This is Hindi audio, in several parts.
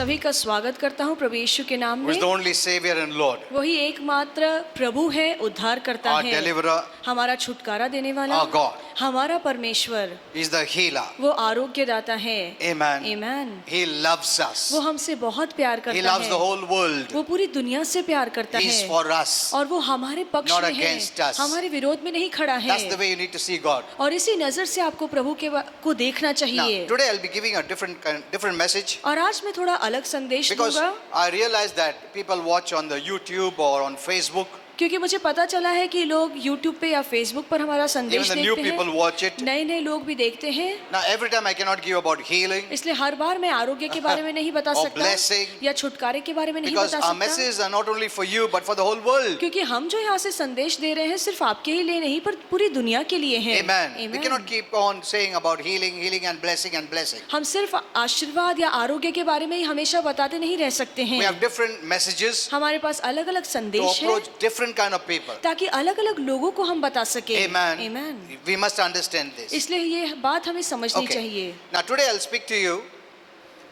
सभी का स्वागत करता हूँ प्रभु यीशु के नाम who is में। the only Savior and Lord, वही एकमात्र प्रभु है, उद्धार करता our है, Deliverer, हमारा छुटकारा देने वाला, our God. हमारा परमेश्वर, He is the Healer. वो आरोग्यदाता है। Amen. आमीन। He loves us. वो हमसे बहुत प्यार He करता loves the है, whole world. वो पूरी दुनिया से प्यार करता He is है for us. और वो हमारे पक्ष Not में है, against us. हमारे विरोध में नहीं खड़ा That's the है। way you need to see God. और इसी नजर से आपको प्रभु को देखना Now, चाहिए। today I'll be giving a different message और आज मैं थोड़ा अलग संदेश because दूंगा, I realize that people watch on the YouTube or on Facebook. क्योंकि मुझे पता चला है कि लोग YouTube पे या Facebook पर हमारा Even संदेश the new देखते people हैं, watch it. नए लोग भी देखते हैं। Now, every time I cannot give about healing इसलिए हर बार मैं आरोग्य के बारे में नहीं बता or सकता blessing या छुटकारे के बारे में नहीं because बता our सकता, messages are not only for you but for the whole world. क्योंकि हम जो यहाँ से संदेश दे रहे हैं सिर्फ आपके ही लिए नहीं पर पूरी दुनिया के लिए है। Amen. We Amen. cannot keep on saying about healing and blessing. हम सिर्फ आशीर्वाद या आरोग्य के बारे में ही हमेशा बताते नहीं रह सकते We हैं। have different messages हमारे पास अलग अलग to संदेश है approach different kind of people. ताकि अलग अलग लोगों को हम बता सके। Amen. Amen. We must understand this. इसलिए ये बात हमें समझनी Okay. चाहिए। Now today I'll speak to you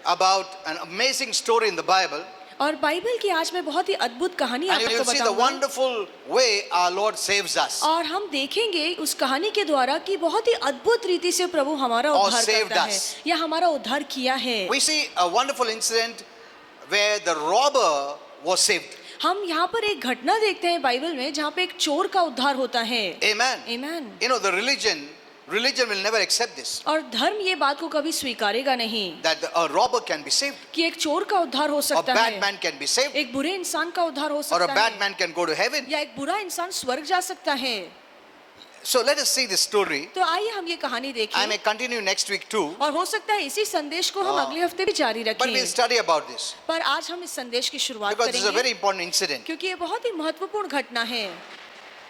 about an amazing story in the Bible, और बाइबल की आज मैं बहुत ही अद्भुत कहानी and आपको you'll see the बताऊंगा wonderful way our Lord saves us. और हम देखेंगे उस कहानी के द्वारा कि बहुत ही अद्भुत रीति से प्रभु हमारा Or उद्धार saved करता है us. या हमारा उद्धार किया है। We see a wonderful incident where the robber was saved. हम यहाँ पर एक घटना देखते हैं बाइबल में जहाँ पे एक चोर का उद्धार होता है। Amen. आमीन। You know, the religion will never accept this, और धर्म ये बात को कभी स्वीकारेगा नहीं that a robber can be saved, कि एक चोर का उद्धार हो a सकता bad है, man can be saved, एक बुरे इंसान का उद्धार हो or a सकता bad है, man can go to heaven. या एक बुरा इंसान स्वर्ग जा सकता है। So let us see this story. तो आइए हम ये कहानी I देखें may continue next week too, और हो सकता है इसी संदेश को हम अगले हफ्ते भी जारी but we'll रखें। study about this पर आज हम इस संदेश की शुरुआत because this is a करेंगे very important incident. क्योंकि ये बहुत ही महत्वपूर्ण घटना है।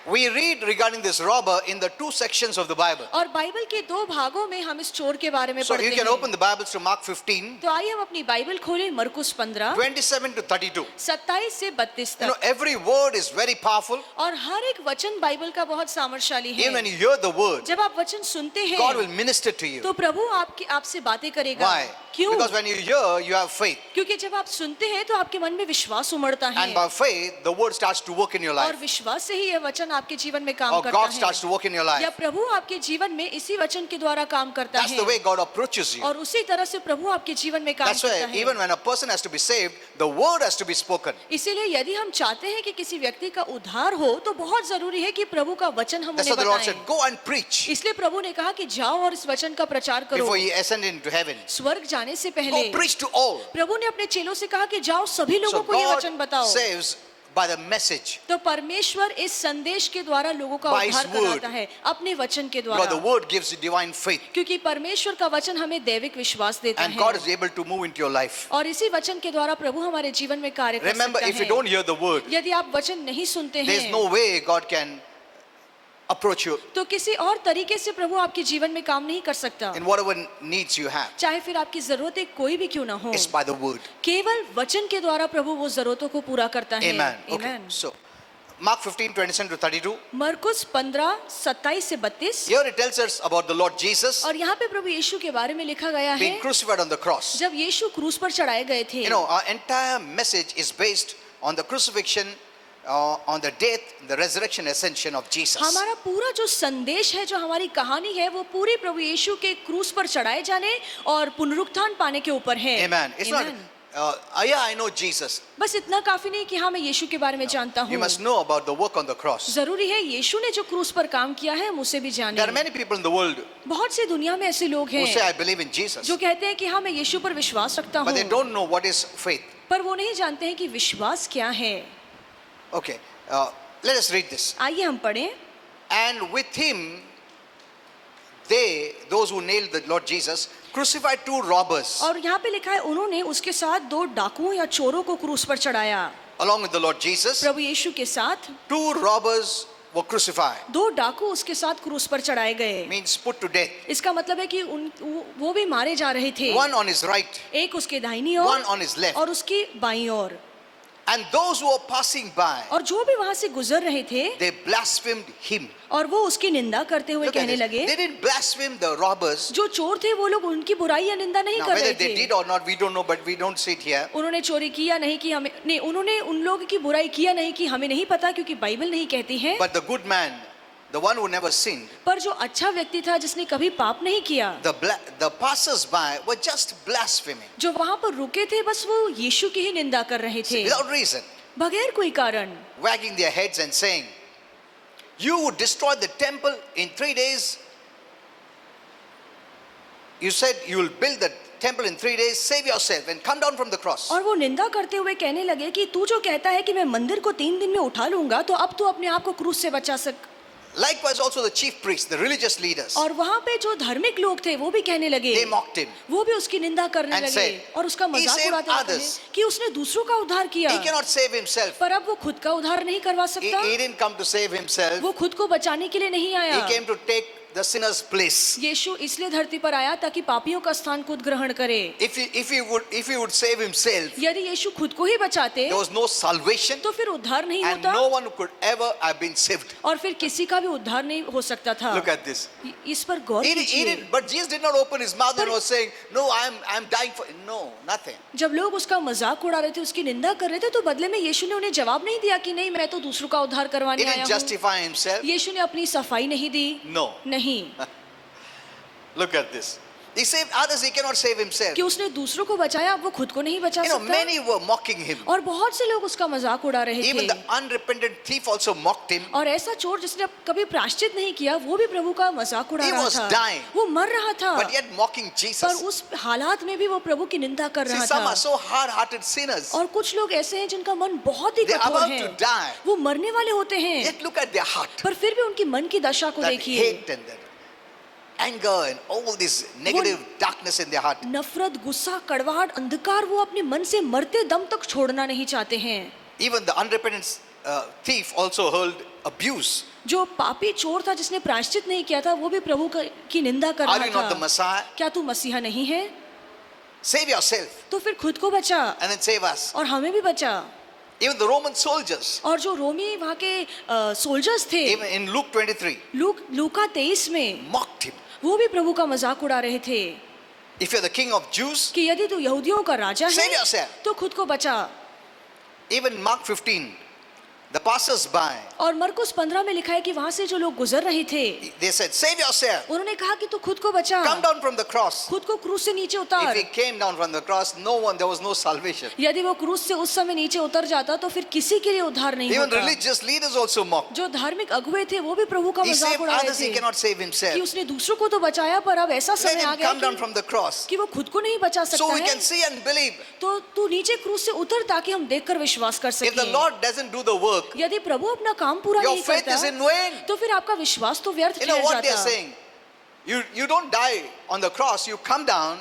We read regarding this robber in the two sections of the Bible. और बाइबल के दो भागों में हम इस चोर के बारे में So पढ़ते you can हैं। open the Bibles to Mark 15, तो आइए हम अपनी बाइबल खोलें मरकुस 15 27 to 32. 27 से 32 You know, तक। every word is very powerful. और हर एक वचन बाइबल का बहुत सामर्थ्यशाली Even when है। you hear the word, जब आप वचन सुनते God will हैं minister to you. तो प्रभु आपसे बातें करेगा। Why? क्यों? Because when you hear, you have faith. क्योंकि जब आप सुनते हैं तो आपके मन में विश्वास उमड़ता है And by faith, the word starts to work in your और life. विश्वास से ही यह वचन आपके जीवन में काम Or करता God है starts to work in your या life. प्रभु आपके जीवन में इसी वचन के द्वारा काम करता That's है the way God approaches you. और उसी तरह से प्रभु आपके जीवन में काम That's करता why है। even when a person has to be saved, the word has to be spoken. इसीलिए यदि हम चाहते हैं कि किसी व्यक्ति का उद्धार हो तो बहुत जरूरी है कि प्रभु का वचन हम That's उन्हें what the Lord बताएं। said. Go and preach इसलिए प्रभु ने कहा कि जाओ और इस वचन का प्रचार करो। before He ascended into heaven. स्वर्ग जाने से Go पहले preach to all. प्रभु ने अपने चेलों से कहा कि जाओ सभी लोगों So को ये God वचन बताओ। saves by the message. तो परमेश्वर इस संदेश के द्वारा लोगों का By His उद्धार word. कराता है अपने वचन के Because the द्वारा, word gives you divine faith. क्योंकि परमेश्वर का वचन हमें दैविक विश्वास देता And God है is able to move into your life. और इसी वचन के द्वारा प्रभु हमारे जीवन में कार्य कर Remember, सकता if you है। don't hear the word, यदि आप वचन नहीं सुनते there's हैं no way God can approach you तो किसी और तरीके से प्रभु आपके जीवन में काम नहीं कर सकता, in whatever needs you have. चाहे फिर आपकी जरूरतें कोई भी क्यों ना हो। It's by the word. केवल वचन के द्वारा प्रभु वो जरूरतों को पूरा करता है। Amen. Okay. Amen. So, Mark 15, 27 to 32. मरकुस 15 27 से 32 Here it tells us about the Lord Jesus और यहाँ पे प्रभु यीशु के बारे में लिखा गया है being crucified on the cross. जब यीशु क्रूस पर चढ़ाए गए थे। You know, our entire message is based on the crucifixion, on the death, the resurrection, ascension of Jesus. हमारा पूरा जो संदेश है, जो हमारी कहानी है, वो पूरी प्रभु यीशु के क्रूस पर चढ़ाए जाने और पुनरुत्थान पाने के ऊपर है। Amen. It's Amen. not, yeah, I know Jesus. बस इतना काफी नहीं कि हाँ मैं यीशु के बारे में जानता You हूँ। must know about the work on the cross. जरूरी है यीशु ने जो क्रूस पर काम किया है हम उसे भी There are जाने। many people in the world बहुत सी दुनिया में ऐसे लोग who say, हैं I believe in Jesus, जो कहते हैं कि हाँ मैं यीशु पर विश्वास रखता but they हूँ, don't know what is faith. पर वो नहीं जानते हैं कि विश्वास क्या है। Okay, let us read this. आइए हम पढ़ें। And with him, those who nailed the Lord Jesus, crucified two robbers और यहाँ पे लिखा है उन्होंने उसके साथ दो डाकुओं या चोरों को क्रूस पर चढ़ाया। along with the Lord Jesus. प्रभु यीशु के साथ Two robbers were crucified. दो डाकू उसके साथ क्रूस पर चढ़ाए गए। Means put to death. इसका मतलब है कि वो भी मारे जा रहे थे, One on his right, एक उसके दाहिनी one ore on his left. और उसकी बाईं ओर। And those who were passing by, और जो भी वहां से गुजर रहे थे they blasphemed him. और वो उसकी निंदा करते हुए Look at कहने this. लगे, They didn't blaspheme the robbers. जो चोर थे वो लोग उनकी बुराई या निंदा नहीं Now, कर whether रहे they थे। did or not, we don't know, but we don't see it here. उन्होंने चोरी की या नहीं की हमें नहीं, उन्होंने उन लोगों की बुराई की या नहीं की हमें नहीं पता, क्योंकि बाइबल नहीं कहती है। But the good man, the one who never sinned, पर जो अच्छा व्यक्ति था जिसने कभी पाप नहीं किया, the passers-by were just blaspheming जो वहां पर रुके थे बस वो यीशु की ही निंदा कर रहे थे without reason, बगैर कोई कारण, wagging their heads and saying, "You would destroy the temple in 3 days. You said you will build the temple in 3 days. Save yourself and come down from the cross." और वो निंदा करते हुए कहने लगे कि तू जो कहता है कि मैं मंदिर को 3 दिन में उठा लूंगा, तो अब तू अपने आप को क्रूस से बचा सक। Likewise, also the chief priests, the religious leaders, और वहां पे जो धार्मिक लोग थे वो भी कहने लगे, they mocked him. वो भी उसकी निंदा करने And लगे said, और उसका "He मजाक saved उड़ाते हुए others. कहे कि उसने दूसरों का उद्धार किया, He cannot save himself. पर अब वो खुद का उद्धार नहीं करवा He सकता। didn't come to save himself. वो खुद को बचाने के लिए नहीं He आया। came to take the sinner's place. यीशु इसलिए धरती पर आया ताकि पापियों का स्थान खुद ग्रहण करे। If he would save himself, यदि यीशु खुद को ही बचाते there was no salvation, तो फिर उद्धार नहीं and होता no one could ever have been saved. और फिर किसी का भी उद्धार नहीं हो सकता था। Look at this. इस पर गौर He कीजिए। didn't, but Jesus did not open his mouth and was saying, "No, I'm dying for." No, nothing. जब लोग उसका मजाक उड़ा रहे थे, उसकी निंदा कर रहे थे, तो बदले में यीशु ने उन्हें जवाब नहीं दिया कि नहीं, मैं तो दूसरों का उद्धार He करवाने आया didn't हूँ। justify himself. यीशु ने अपनी सफाई नहीं दी। No. नहीं, Look at this. He saved others. He cannot save himself. कि उसने दूसरों को बचाया, अब वो खुद को नहीं बचा सकता। Many were mocking him. और बहुत से लोग उसका मजाक उड़ा रहे Even थे। the unrepentant thief also mocked him. और ऐसा चोर जिसने कभी प्रायश्चित नहीं किया, वो भी प्रभु का मजाक उड़ा He रहा was था। dying. वो मर रहा था, But yet mocking पर Jesus. उस हालात में भी वो प्रभु की निंदा कर See, रहा some था। are so hard-hearted sinners. और कुछ लोग ऐसे हैं जिनका मन बहुत ही They're कठोर about है, to die. वो मरने वाले होते हैं, Yet look at their heart. पर फिर भी उनकी मन की दशा को That देखिए। hate and that anger and all this negative darkness in their heart. नफरत, गुस्सा, कड़वाहट, अंधकार वो अपने मन से मरते दम तक छोड़ना नहीं चाहते हैं। Even the unrepentant thief also hurled abuse. जो पापी चोर था जिसने प्रायश्चित नहीं किया था, वो भी प्रभु की निंदा कर Are रहा you not the था। Messiah? क्या तू मसीहा नहीं है? Save yourself तो फिर खुद को बचा and then save us. और हमें भी बचा। Even the Roman soldiers, और जो रोमी वहाँ के सोल्जर्स थे, even in Luke 23, लूका 23 में mocked him. वो भी प्रभु का मजाक उड़ा रहे थे If you're the king of Jews, कि यदि तू यहूदियों का राजा save है yourself. तो खुद को बचा। Even Mark 15, the passers-by, और मरकुस 15 में लिखा है कि वहां से जो लोग गुजर रहे थे, they said, "Save yourself. उन्होंने कहा कि तू खुद को बचा, Come down from the cross." खुद को क्रूस से नीचे If उतार। he came down from the cross, there was no salvation. यदि वो क्रूस से उस समय नीचे उतर जाता तो फिर किसी के लिए उद्धार नहीं Even होता। religious leaders also mocked. जो धार्मिक अगुवे थे वो भी प्रभु का He मजाक saved उड़ा रहे others, he थे cannot save कि himself. उसने दूसरों को तो बचाया, पर अब ऐसा Let समय आ him गया come down from the cross कि वो खुद को नहीं बचा so सकता we है। can see and believe. तो तू नीचे क्रूस से उतर ताकि हम देखकर विश्वास कर If the सकें। Lord doesn't do the work, यदि प्रभु अपना काम पूरा your नहीं faith is करता in vain. तो फिर आपका विश्वास तो व्यर्थ You know ठहर what they are जाता। saying? You don't die on the cross, you come down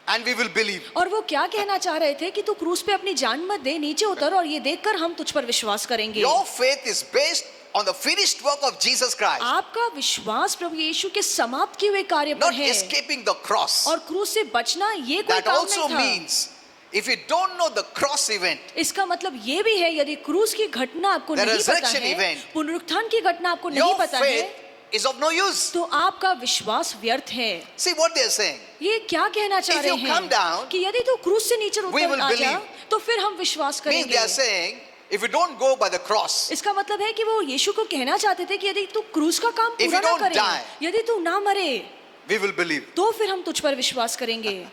and we will believe. और वो क्या कहना चाह रहे थे कि तू क्रूस पे अपनी जान मत दे, नीचे उतर और ये देखकर हम तुझ पर विश्वास करेंगे। Your faith is based on the finished work of Jesus Christ, आपका विश्वास प्रभु यीशु के समाप्त किए हुए कार्य पर not है escaping the cross. और क्रूस से बचना ये कोई That काम also नहीं था। means if you don't know the cross event, इसका मतलब ये भी है यदि क्रूस की घटना आपको The नहीं पता resurrection है, event, पुनरुत्थान की घटना आपको नहीं your पता है, faith is of no use. तो आपका विश्वास व्यर्थ है। See what they are saying. ये क्या कहना चाह If रहे you come हैं down, कि यदि तू क्रूस से नीचे we will उतर आ जा believe. तो फिर हम विश्वास Means they करेंगे। are saying, if you don't go by the cross, इसका मतलब है कि वो यीशु को कहना चाहते थे कि यदि तू क्रूस का काम If पूरा you ना don't करे, die, यदि तू ना मरे, we will believe. तो फिर हम तुझ पर विश्वास करेंगे।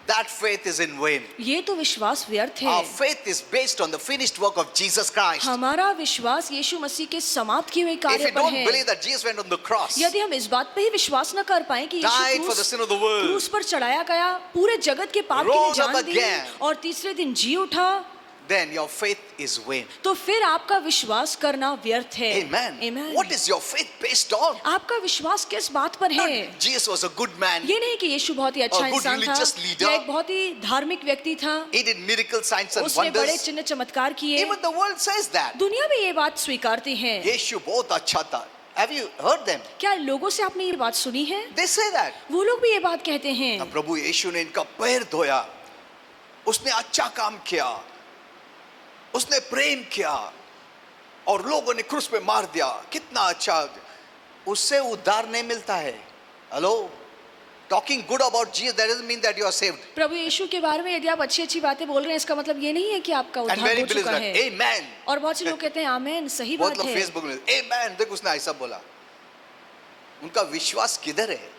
That faith is in vain. ये तो विश्वास व्यर्थ है। Our faith is based on the finished work of Jesus Christ. हमारा विश्वास यीशु मसीह के समाप्त किए हुए If कार्य you पर don't है। believe that Jesus went on the cross, यदि हम इस बात पे ही विश्वास न कर पाए कि died Yeshu for the sin of the world, क्रूस पर चढ़ाया गया, पूरे जगत के पाप के लिए rose up जान दी again, और तीसरे दिन जी उठा, then your faith is vain. तो फिर आपका विश्वास करना व्यर्थ है। Amen. Amen. What is your faith based on? आपका विश्वास किस बात पर है? Not Jesus was a good man. ये नहीं कि यीशु बहुत ही अच्छा Or good इंसान था religious leader. या एक बहुत ही धार्मिक व्यक्ति था, He did miracle signs and उसने बड़े wonders. चिन्ह चमत्कार किए। Even the world says that. दुनिया भी ये बात स्वीकारती है। यीशु बहुत अच्छा था. Have you heard them? क्या लोगों से आपने ये बात सुनी है? They say that. वो लोग भी ये बात कहते हैं। अब प्रभु यीशु ने इनका पैर धोया, उसने अच्छा काम किया, उसने प्रेम किया और लोगों ने क्रूस पे मार दिया, कितना अच्छा। उससे उद्धार नहीं मिलता है। Hello, talking good about Jesus that doesn't mean that you are saved. प्रभु यीशु के बारे में यदि आप अच्छी अच्छी बातें बोल रहे हैं, इसका मतलब ये नहीं है कि आपका एंड उद्धार वेरी हो चुका है। आमेन। और बहुत से लोग कहते हैं आमेन, सही बहुत बात लोग है। फेसबुक में आमेन, देख उसने ऐसा बोला। उनका विश्वास किधर है?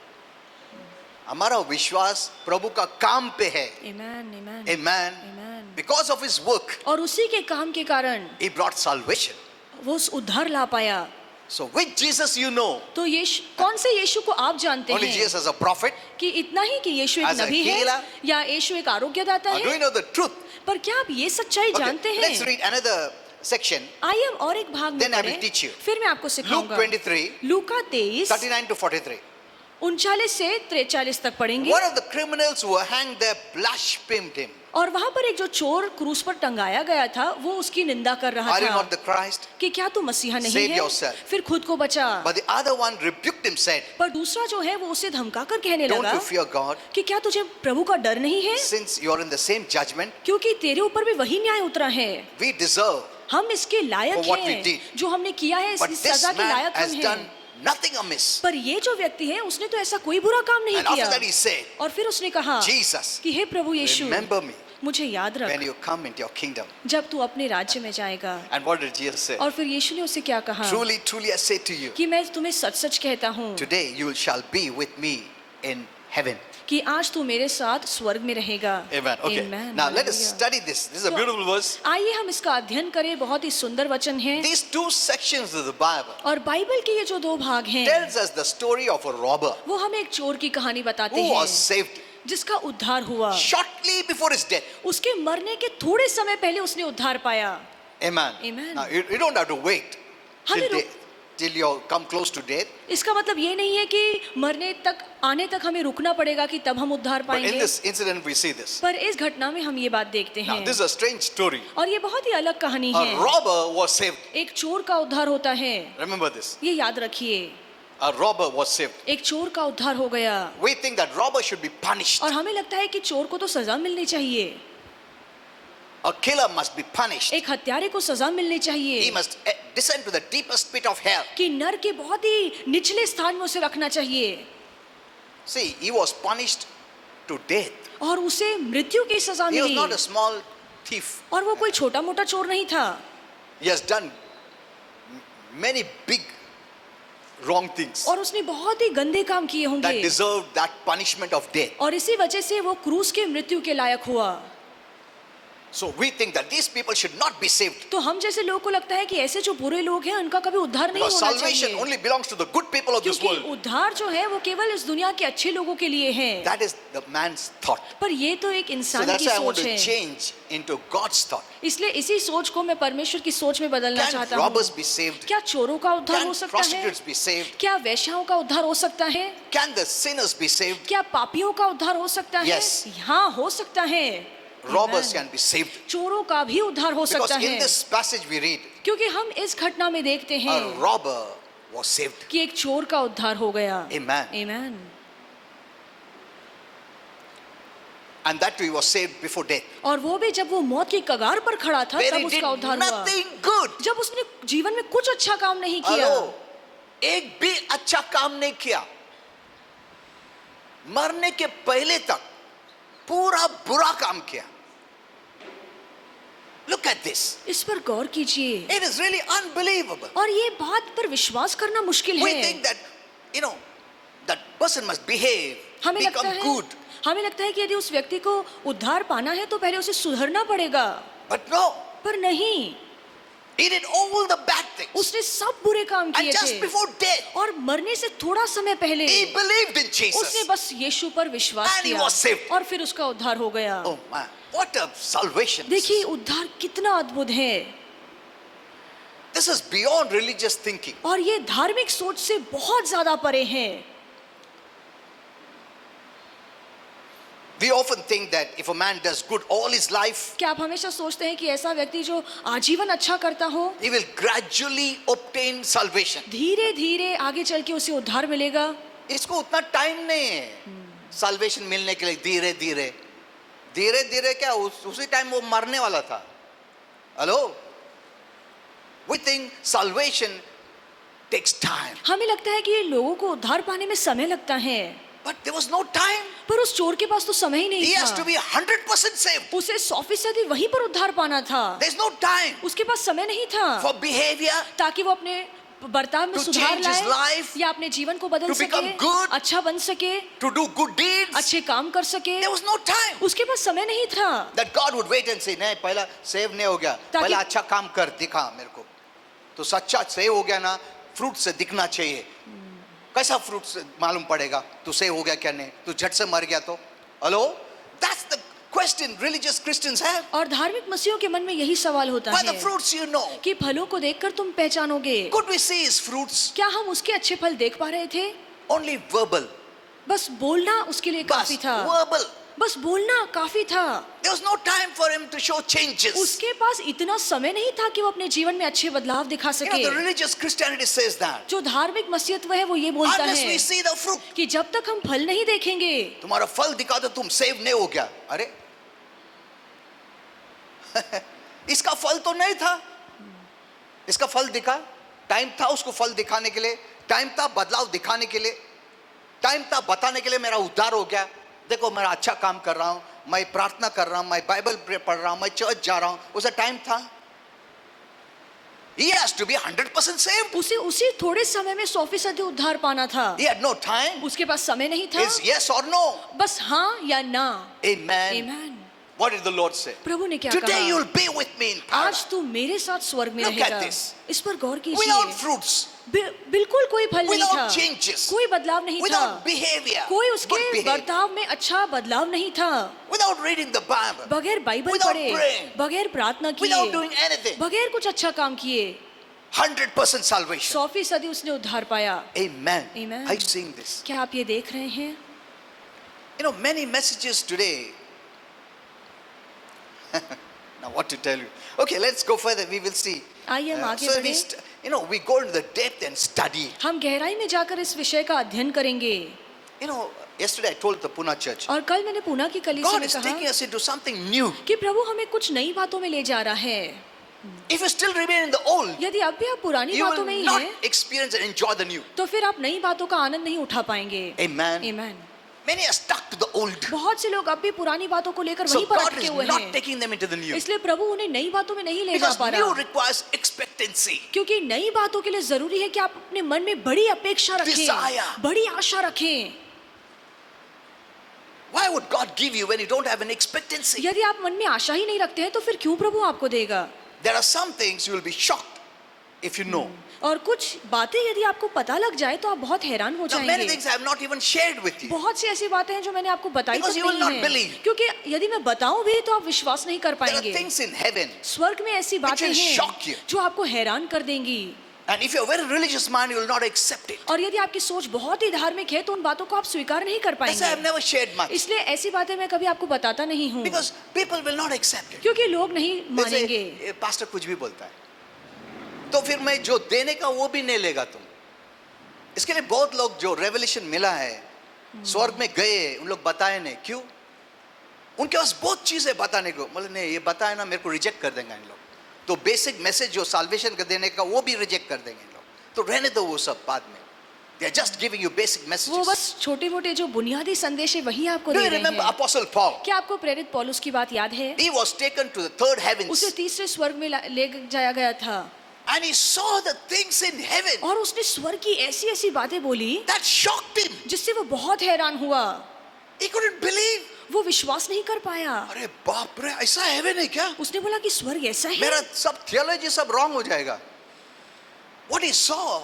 हमारा विश्वास प्रभु का काम पे है। आमेन, आमेन, आमेन। आमेन। बिकॉज ऑफ हिज वर्क और उसी के काम के कारण ही ब्रॉट सल्वेशन। वो उस उद्धार ला पाया। सो विच जीसस यू नो? तो यीशु, कौन से यीशु को आप जानते ओनली हैं? Jesus as a prophet? कि इतना ही कि यीशु एक As a नबी है healer? या यीशु एक आरोग्यदाता Or do you है? know the truth? पर क्या आप ये सच्चाई जानते Okay, हैं? let's read another section. आइए हम और एक भाग में Then I will पढ़ें, teach you. फिर मैं आपको Luke सिखाऊंगा। 23, लूका 23 39 to 43. 39 से 43 तक पढ़ेंगे। One of the criminals who were hanged there blasphemed him. और वहां पर एक जो चोर क्रूस पर टंगाया गया था, वो उसकी निंदा कर रहा Are you not the था Christ? कि क्या तू मसीहा नहीं Save है? yourself. फिर खुद को बचा। But the other one rebuked him, said, पर दूसरा जो है वो उसे धमकाकर कहने Don't लगा you fear God, कि क्या तुझे प्रभु का डर नहीं है? since you are in the same judgment? क्योंकि तेरे ऊपर भी वही न्याय उतरा है। We deserve, हम इसके लायक For what we हैं, did. जो हमने किया है but इस this सजा के man लायक has हम done हैं। nothing amiss. पर ये जो व्यक्ति है उसने तो ऐसा कोई बुरा काम नहीं And after किया। that he said, और फिर उसने कहा Jesus, कि हे प्रभु यीशु, remember me मुझे याद when रख you come into your kingdom. जब तू अपने राज्य में जाएगा। And what did Jesus say? और फिर यीशु ने उसे क्या कहा? Truly, truly I say to you, कि मैं तुम्हें सच सच कहता हूँ today you shall be with me in heaven. कि आज तू मेरे साथ स्वर्ग में रहेगा। Amen. Okay. Amen. Now let us Hallelujah. study this. This is a So- beautiful verse. आइए हम इसका अध्ययन करें, बहुत ही सुंदर वचन है। These two sections of the Bible और बाइबल के ये जो दो भाग हैं, tells us the story of a robber वो हमें एक चोर की कहानी बताते who हैं was saved जिसका उद्धार हुआ। shortly before his death. उसके मरने के थोड़े समय पहले उसने उद्धार पाया। Amen. Amen. Now you don't have to wait till, हमें till you come close to death. इसका मतलब ये नहीं है कि मरने तक आने तक हमें रुकना पड़ेगा कि तब हम उद्धार But in पाएंगे। this incident we see this. पर इस घटना में हम ये बात देखते Now हैं this is a strange story. और ये बहुत ही अलग कहानी A है। robber was saved. एक चोर का उद्धार होता है, Remember this. ये याद रखिए। A robber was saved. एक चोर का उद्धार हो गया We think that robber should be punished. और हमें लगता है कि चोर को तो सजा मिलनी चाहिए, A killer must be punished. एक हत्यारे को सजा मिलनी He चाहिए, must descend to the deepest pit of hell. कि नर के बहुत ही निचले स्थान में उसे रखना चाहिए। See, he was punished to death. और उसे मृत्यु की सजा He was milli. not a small thief. और वो कोई छोटा मोटा चोर नहीं था, He has done many big wrong things और उसने बहुत ही गंदे काम किए that होंगे deserved that punishment of death. और इसी वजह से वो क्रूस के मृत्यु के लायक हुआ। So we think that these people should not be saved. तो हम जैसे लोगों को लगता है कि ऐसे जो बुरे लोग हैं उनका कभी उद्धार नहीं Because होना salvation चाहिए, only belongs to the good people of this क्योंकि world. उद्धार जो है वो केवल इस दुनिया के अच्छे लोगों के लिए है। That is the man's thought. पर ये तो एक So इंसान that's की why I want सोच to है, change into God's thought. इसलिए इसी सोच को मैं परमेश्वर की सोच में बदलना Can चाहता robbers हूँ। be saved? क्या चोरों का उद्धार Can हो सकता है? prostitutes be saved? क्या वैश्याओं का उद्धार हो सकता है? Can the sinners be saved? क्या पापियों का उद्धार हो सकता है? Yes. हाँ, हो सकता है। Robbers Amen. can be saved. चोरों का भी उद्धार हो Because सकता in है, this passage we read, क्योंकि हम इस घटना में देखते a हैं robber was saved. कि एक चोर का उद्धार हो गया। Amen. Amen. And that he was saved before death. और वो भी जब वो मौत की कगार पर खड़ा था Where तब he did उसका उद्धार हुआ, nothing good. जब उसने जीवन में कुछ अच्छा काम नहीं किया। हेलो, एक भी अच्छा काम नहीं किया। मरने के पहले तक पूरा बुरा काम किया। Look at this. इस पर गौर कीजिए, It is really unbelievable. और ये बात पर विश्वास करना मुश्किल We है। think that, that person must behave, हमें लगता become है good. हमें लगता है कि यदि उस व्यक्ति को उद्धार पाना है तो पहले उसे सुधरना पड़ेगा, But no, पर नहीं, he did all the bad things. उसने सब बुरे काम And किए just थे before death, और मरने से थोड़ा समय पहले he believed in उसने Jesus. बस यीशु पर विश्वास And he किया was saved. और फिर उसका उद्धार हो गया। Oh man, what a salvation. this देखिए is. उद्धार कितना अद्भुत है, This is beyond religious thinking. और ये धार्मिक सोच से बहुत ज्यादा परे है। We often think that if a man does good all his life, क्या आप हमेशा सोचते हैं कि ऐसा व्यक्ति जो आजीवन अच्छा करता हो, he will gradually obtain salvation. धीरे धीरे आगे चल के उसे उद्धार मिलेगा? इसको उतना टाइम नहीं है salvation मिलने के लिए। धीरे धीरे धीरे धीरे क्या उसी टाइम वो मरने वाला था। Hello? We think salvation takes time. हमें लगता है कि ये लोगों को उद्धार पाने में समय लगता है, But there was no time. पर उस चोर के पास तो समय ही He नहीं has to था। be 100% saved. उसे 100% वहीं पर उद्धार पाना था। There's no time उसके पास समय नहीं था for behavior, ताकि वो अपने बर्ताव में To सुधार change his लाए life, या अपने जीवन को बदल to become सके, good, अच्छा बन सके, to do good deeds. अच्छे काम कर सके। There was no time. उसके पास समय नहीं था That God would wait and say, नहीं पहला सेव नहीं हो गया, ताकि- पहला अच्छा काम कर दिखा मेरे को, तो सच्चा सेव हो गया ना, फ्रूट से दिखना चाहिए। कैसा फ्रूट से मालूम पड़ेगा तू सेव हो गया क्या नहीं, तू झट से मर गया तो? Hello? That's the question religious Christians have. और धार्मिक मसीहों के मन में यही सवाल होता By the है fruits you know. कि फलों को देखकर तुम पहचानोगे। Could we see his fruits? क्या हम उसके अच्छे फल देख पा रहे थे? Only verbal. बस बोलना उसके लिए काफी बस था, verbal. बस बोलना काफी था। There was no time for him to show changes. उसके पास इतना समय नहीं था कि वो अपने जीवन में अच्छे बदलाव दिखा You know, सके। the religious Christianity says that. जो धार्मिक मसीहत्व है वो ये बोलता Unless है we see the fruit. कि जब तक हम फल नहीं देखेंगे, तुम्हारा फल दिखा तो तुम सेव नहीं हो गया। अरे इसका फल तो नहीं था, इसका फल दिखा, टाइम था उसको फल दिखाने के लिए, टाइम था बदलाव दिखाने के लिए, टाइम था बताने के लिए मेरा उद्धार हो गया, देखो मैं अच्छा काम कर रहा हूं, मैं प्रार्थना कर रहा हूं, मैं बाइबल पढ़ रहा हूं, मैं चर्च जा रहा हूं, उसे टाइम था। He has to be 100% saved. उसे उसी थोड़े समय में 100% उद्धार पाना था। He had no time. उसके पास समय नहीं था, It's yes or no. बस हाँ या ना। Amen. Amen। What did the Lord say? प्रभु ने क्या Today कहा? you'll be with me in आज paradise. तू मेरे साथ स्वर्ग में Look at रहेगा। this. इस पर गौर Without कीजिए। fruits, बिल्कुल कोई फल नहीं without था, changes, कोई बदलाव नहीं था, without behavior, कोई good उसके behavior, बर्ताव में अच्छा बदलाव नहीं था। without reading the Bible, बगैर बाइबल Without पढ़े, praying, बगैर प्रार्थना without किए, doing anything, बगैर कुछ अच्छा काम किए, 100% salvation. 100% उसने उद्धार पाया। Amen. Amen. Are you seeing this? क्या आप ये देख रहे हैं? You know, many messages today. Now, what to tell you? Okay, let's go further. We will see. आइए हम आगे So बढ़ें। we go into the depth and study. हम गहराई में जाकर इस विषय का अध्ययन करेंगे। You know, yesterday I told the Pune church, और कल मैंने पूना की कलीसिया God में is taking कहा us into something new. कि प्रभु हमें कुछ नई बातों में ले जा रहा है। If you still remain in the old, यदि अब भी आप पुरानी you बातों will में ही not हैं, experience and enjoy the new. तो फिर आप नई बातों का आनंद नहीं उठा पाएंगे। Amen. Amen। Many are stuck to the old. बहुत से लोग अब भी पुरानी बातों को लेकर So वहीं पर God अटके is हुए not हैं, taking them into the new. इसलिए प्रभु उन्हें नई बातों में नहीं ले जा Because पा new रहा, requires expectancy. क्योंकि नई बातों के लिए जरूरी है कि आप अपने मन में बड़ी अपेक्षा Desire. रखें, बड़ी आशा रखें। Why would God give you when you don't have an expectancy? यदि आप मन में आशा ही नहीं रखते हैं तो फिर क्यों प्रभु आपको देगा? There are some things you will be shocked if you know. और कुछ बातें यदि आपको पता लग जाए तो आप बहुत हैरान हो Now, many जाएंगे। things I have not even shared with you. बहुत सी ऐसी बातें हैं जो मैंने आपको बताई Because तक you will not नहीं believe. है, क्योंकि यदि मैं बताऊं भी तो आप विश्वास नहीं कर There are पाएंगे। things in heaven. स्वर्ग में ऐसी बातें will shock हैं you. जो आपको हैरान कर देंगी। And if you're very religious man, you will not accept it. और यदि आपकी सोच बहुत ही धार्मिक है तो उन बातों को आप स्वीकार नहीं कर That's why I've पाएंगे। never shared much. इसलिए ऐसी बातें मैं कभी आपको बताता नहीं हूँ, Because people will not accept it. क्योंकि लोग नहीं They say, मानेंगे। pastor कुछ भी बोलता है, तो फिर मैं जो देने का वो भी नहीं लेगा तुम। इसके लिए बहुत लोग जो रेवलेशन मिला है, स्वर्ग में गए, उन लोग बताए नहीं, क्यों? उनके पास बहुत चीजें बताने को, मतलब नहीं ये बताए ना मेरे को रिजेक्ट कर देंगे इन लोग, तो बेसिक मैसेज जो साल्वेशन का देने का वो भी रिजेक्ट कर देंगे इन लोग, तो रहने दो वो सब बाद में। They are just giving you basic वो messages. बस छोटे मोटे जो बुनियादी संदेश है वही आपको Do दे you रहे remember हैं। Apostle Paul? क्या आपको प्रेरित पौलुस की बात याद है? He was taken to the third heavens उसे तीसरे स्वर्ग में ले जाया गया था and he saw the things in heaven और उसने स्वर्ग की ऐसी ऐसी बातें बोली that shocked him. जिससे वो बहुत हैरान हुआ। He couldn't believe. वो विश्वास नहीं कर पाया। अरे बाप रे, ऐसा हेवन है क्या? उसने बोला कि स्वर्ग ऐसा है। मेरा सब थियोलॉजी सब रॉन्ग हो जाएगा। What he saw,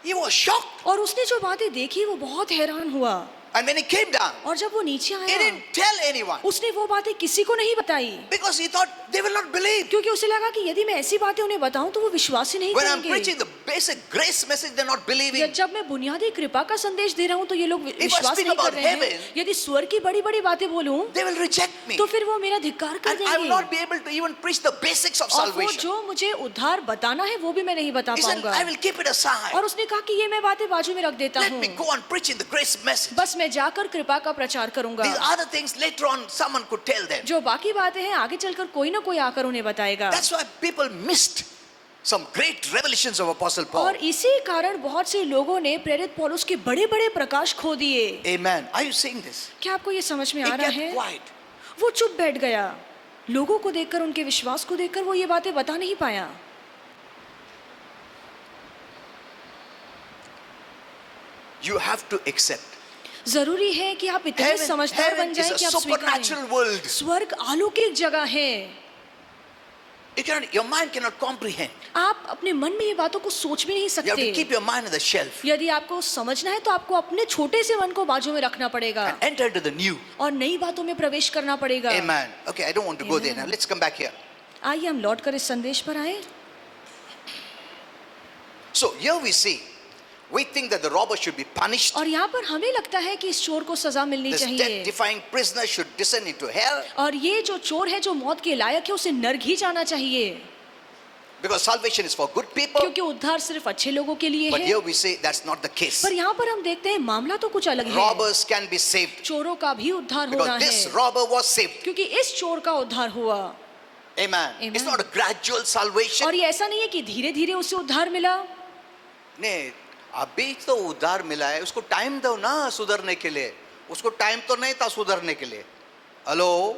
he was shocked. और उसने जो बातें देखी वो बहुत हैरान हुआ। And when he came down, और जब वो नीचे he आया didn't tell anyone उसने वो बातें किसी को नहीं बताई, because he thought they will not believe. क्योंकि उसे लगा कि यदि मैं ऐसी बातें उन्हें बताऊं तो वो विश्वास ही नहीं When I'm करेंगे। preaching the basic grace message they're not believing. जब मैं बुनियादी कृपा का संदेश दे रहा हूँ तो ये लोग I विश्वास speak नहीं कर about रहे हैं। heaven, यदि स्वर्ग की बड़ी बड़ी बातें बोलूं they will reject me. तो फिर वो मेरा धिक्कार कर And I will देंगे not be able to even preach the basics of और वो salvation. जो मुझे उद्धार बताना है वो भी मैं नहीं बता He said, पाऊंगा। I will keep it aside. और उसने कहा कि ये मैं बातें बाजू में रख देता Let हूँ, me go on preaching the grace message. बस मैं जाकर कृपा का प्रचार करूंगा। These other things later on someone could tell them. जो बाकी बातें हैं आगे चलकर कोई ना कोई आकर उन्हें बताएगा। That's why people missed some great revelations of Apostle Paul. और इसी कारण बहुत से लोगों ने प्रेरित पौलुस के बड़े बड़े प्रकाश खो दिए। Amen. Are you seeing this? क्या आपको ये समझ में He आ रहा kept है? quiet. वो चुप बैठ गया, लोगों को देखकर, उनके विश्वास को देखकर वो ये बातें बता नहीं पाया। You have to accept. जरूरी है कि आप इतने समझदार बन Heaven is जाएं a कि आप स्वीकारें। supernatural world. स्वर्ग अलौकिक जगह है। Your mind cannot comprehend. आप अपने मन में ये बातों को सोच भी नहीं You have to सकते। keep your mind on the shelf यदि आपको समझना है तो आपको अपने छोटे से मन को बाजू में रखना पड़ेगा and enter into the new. और नई बातों में प्रवेश करना पड़ेगा। Amen. Okay, I don't want to go there Amen. now. Let's come back here. आइए हम लौट कर इस संदेश पर आए। So here we see, we think that the robber should be punished. और यहाँ पर हमें लगता है कि इस चोर को सजा मिलनी This चाहिए death-defying prisoner should descend into hell और ये जो चोर है जो मौत के लायक है उसे नरक ही जाना चाहिए, because salvation is for good people. क्योंकि उद्धार सिर्फ अच्छे लोगों के लिए But है। here we say that's not the case. पर यहाँ पर हम देखते हैं मामला तो कुछ अलग है। Robbers can be saved चोरों का भी उद्धार होना because this है, robber was saved. क्योंकि इस चोर का उद्धार हुआ। Amen. Amen. It's not a gradual salvation. और ये ऐसा नहीं है कि धीरे धीरे उसे उद्धार मिला। नहीं, अभी तो उद्धार मिला है, उसको टाइम दो ना सुधरने के लिए। उसको टाइम तो नहीं था सुधरने के लिए। Hello,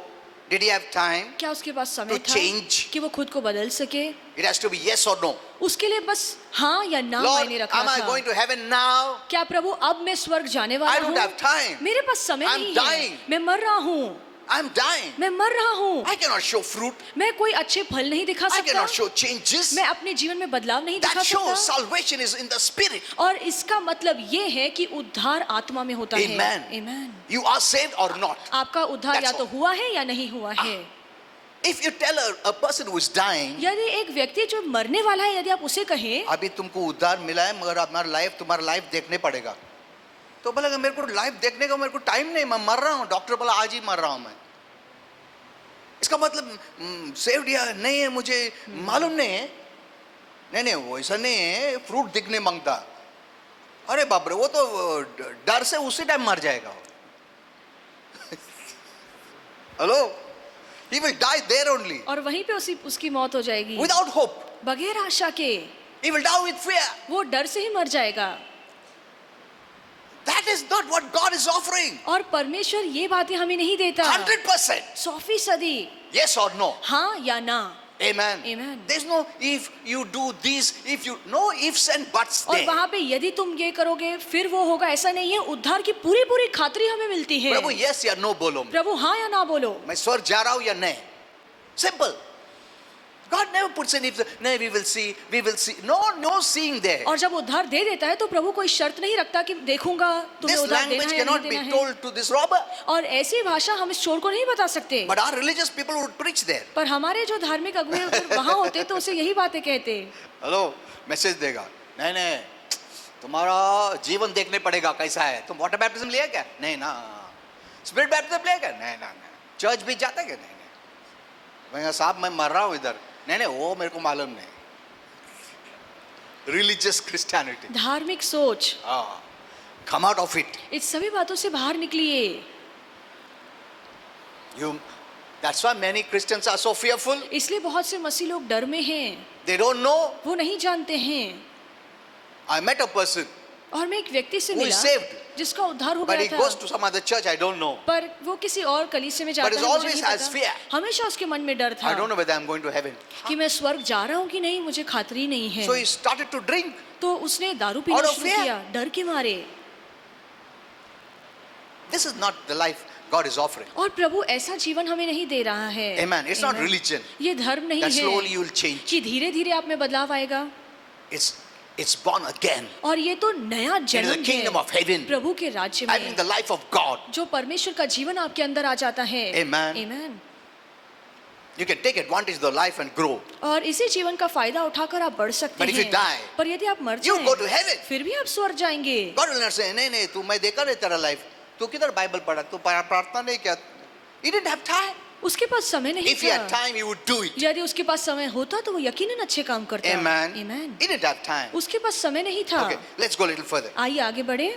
did he have time? क्या उसके पास समय To था change. कि वो खुद को बदल सके? It has to be yes or no. उसके लिए बस हाँ या ना Lord, मायने रखना am I था। going to heaven now? क्या प्रभु अब मैं स्वर्ग जाने I वाला don't हूँ? have time. मेरे पास समय I'm नहीं dying. है, मैं मर रहा हूँ, I'm dying. मैं मर रहा हूँ, I cannot show fruit. मैं कोई अच्छे फल नहीं दिखा I सकता, cannot show changes. मैं अपने जीवन में बदलाव नहीं दिखा That shows सकता। salvation is in the spirit. और इसका मतलब ये है कि उद्धार आत्मा में होता है। Amen. Amen. You are saved or not. आपका उद्धार That's या तो all. हुआ है या नहीं हुआ है। If you tell a person who is dying, यदि एक व्यक्ति जो मरने वाला है यदि आप उसे कहें अभी तुमको उद्धार मिला है मगर तुम्हारा लाइफ देखने पड़ेगा, तो बोलेगा मेरे को लाइफ देखने का मेरे को टाइम नहीं, मैं मर रहा हूँ, डॉक्टर बोला आज ही मर रहा हूँ मैं। इसका मतलब सेव्ड या नहीं है मुझे मालूम नहीं है। नहीं वो ऐसा नहीं है, फ्रूट दिखने मांगता। अरे बाप रे, वो तो डर से उसी टाइम मर जाएगा। Hello, he will die there only और वहीं पे उसकी मौत हो जाएगी without hope. बगैर आशा के। He will die with fear. वो डर से ही मर जाएगा। That is not what God is offering. और परमेश्वर ये बातें हमें नहीं देता। 100%. 100%। Yes or no? हाँ या ना। Amen. Amen. There's no if you do this, if you no ifs and buts और there. वहाँ पे यदि तुम ये करोगे फिर वो होगा, ऐसा नहीं है। उद्धार की पूरी पूरी खातरी हमें मिलती है। प्रभु yes या no बोलो, प्रभु हाँ या ना बोलो। मैं स्वर्ग जा रहा हूँ या नहीं। Simple. God never puts an if. No, we will see. No seeing there. और जब उद्धार दे देता है तो प्रभु कोई शर्त नहीं रखता कि देखूंगा तुम्हें This उद्धार देना language है या cannot नहीं be देना है। told to this robber. और ऐसी भाषा हम इस चोर को नहीं बता सकते। But our religious people would preach there. पर हमारे जो धार्मिक अगुवे अगर वहाँ होते तो उसे यही बातें कहते। हेलो, मैसेज देगा, नहीं तुम्हारा जीवन देखने पड़ेगा कैसा है। तुम वाटर बैप्टिज्म लिया क्या? नहीं ना। स्पिरिट बैप्टिज्म लिया क्या? नहीं। चर्च भी जाता है क्या? नहीं। मैं साहब मैं मर रहा हूँ इधर। नहीं वो मेरे को मालूम नहीं। रिलीजियस क्रिश्चियनिटी, धार्मिक सोच, कम आउट ऑफ इट। इस सभी बातों से बाहर निकलिए। That's why many Christians are so fearful. इसलिए बहुत से मसीह लोग डर में हैं, They don't know. वो नहीं जानते हैं। I met a person और मैं एक व्यक्ति से who is मिला saved, जिसका उद्धार हो but he गया goes था, to some other church. I don't know. पर वो किसी और कलीसिया में जाता But है, he मुझे always नहीं has fear. पता। हमेशा उसके मन में डर था I don't know whether I'm going to heaven. कि मैं स्वर्ग जा रहा हूँ कि नहीं, मुझे खातरी नहीं है। So he started to drink. तो उसने दारू पीना Out of शुरू fear. किया डर के मारे। This is not the life God is offering. और प्रभु ऐसा जीवन हमें नहीं दे रहा है। Amen. It's not Amen. religion. ये धर्म नहीं That slowly है you will change. कि धीरे धीरे आप में बदलाव आएगा। It's born again और ये तो नया into the जन्म kingdom है of heaven, प्रभु के राज्य having में, the life of God. जो परमेश्वर का जीवन आपके अंदर आ जाता है। Amen. Amen. You can take advantage of the life and grow. और इसी जीवन का फायदा उठाकर आप बढ़ सकते But if you हैं। die, पर यदि आप मर you जाएं, go to heaven. फिर भी आप स्वर्ग जाएंगे। God will not say, नहीं नहीं तू मैं देखा नहीं तेरा लाइफ, तू किधर बाइबल पढ़ा, तू प्रार्थना नहीं किया. He didn't have time. उसके पास समय नहीं If he had था। time, he would do it. यदि उसके पास समय होता तो वो यकीनन अच्छे काम करता। Amen. Amen. He didn't have time. उसके पास समय नहीं था। Okay, let's go a little further. आइए आगे बढ़े।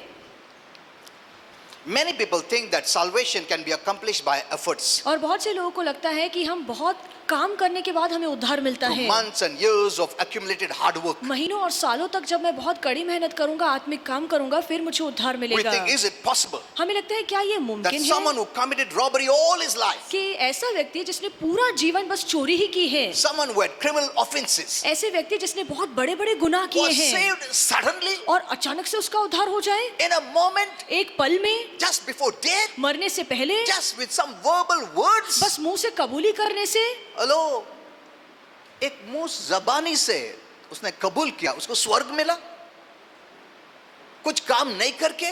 Many people think that salvation can be accomplished by efforts. और बहुत से लोगों को लगता है कि हम बहुत काम करने के बाद हमें उद्धार मिलता Through है। months and years of accumulated hard work. महीनों और सालों तक जब मैं बहुत कड़ी मेहनत करूंगा, आत्मिक काम करूंगा, फिर मुझे उद्धार We मिलेगा। think, is it possible हमें लगता है क्या ये that मुमकिन someone है who committed robbery all his life, कि ऐसा व्यक्ति जिसने पूरा जीवन बस चोरी ही की है, someone who had criminal offenses, ऐसे व्यक्ति जिसने बहुत बड़े बड़े गुनाह किए was हैं saved suddenly और अचानक से उसका उद्धार हो जाए in a moment, एक पल में, just before death, मरने से पहले, just with some verbal words? बस मुंह से कबूली करने से? हेलो, एक मुंह जबानी से उसने कबूल किया, उसको स्वर्ग मिला कुछ काम नहीं करके?